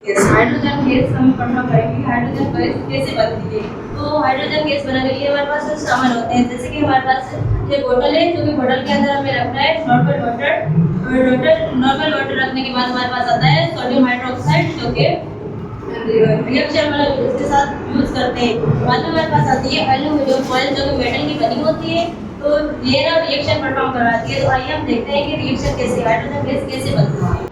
Hydrogen gas हम पढ़ना करेंगे हाइड्रोजन गैस कैसे बनती है। तो हाइड्रोजन गैस बनाने के लिए हमारे पास कुछ सामान होते हैं, जैसे कि हमारे पास ये बोतल है, जो कि बोतल के अंदर हमें रखना है नॉर्मल वाटर रखने के बाद हमारे पास आता है सोडियम हाइड्रोक्साइड, जो कि रिएक्शन मतलब इसके साथ यूज करते हैं। बाद में हमारे पास आती है एल्यूमीनियम फॉइल, जो कि मेटल की बनी होती है, तो ये ना रिएक्शन परफॉर्म करवाती है। तो आइए हम देखते हैं कि रिएक्शन कैसे हाइड्रोजन गैस कैसे बनती है।